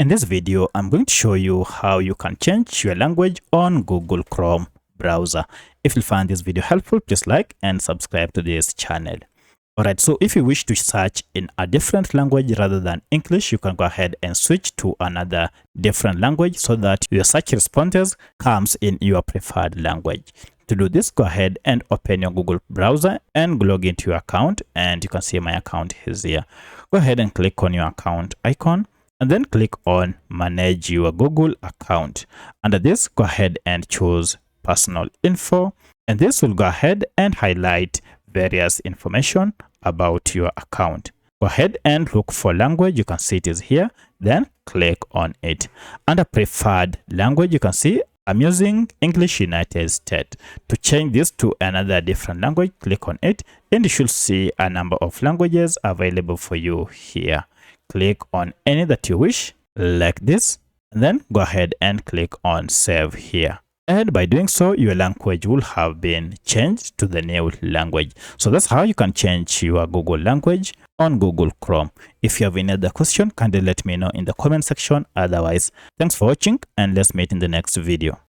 In this video, I'm going to show you how you can change your language on Google Chrome browser. If you find this video helpful, please like and subscribe to this channel. Alright, so if you wish to search in a different language rather than English, you can go ahead and switch to another different language so that your search responses comes in your preferred language. To do this, go ahead and open your Google browser and log into your account, and you can see my account is here. Go ahead and click on your account icon and then click on manage your Google account. Under this, go ahead and choose personal info, and this will go ahead and highlight various information about your account. Go ahead and look for language. You can see it is here, then click on it. Under preferred language, you can see I'm using English United States. To change this to another different language, click on it and you should see a number of languages available for you here. Click on any that you wish, like this, and then go ahead and click on save here. And by doing so, your language will have been changed to the new language. So that's how you can change your Google language on Google Chrome. If you have any other question, kindly let me know in the comment section. Otherwise, thanks for watching and let's meet in the next video.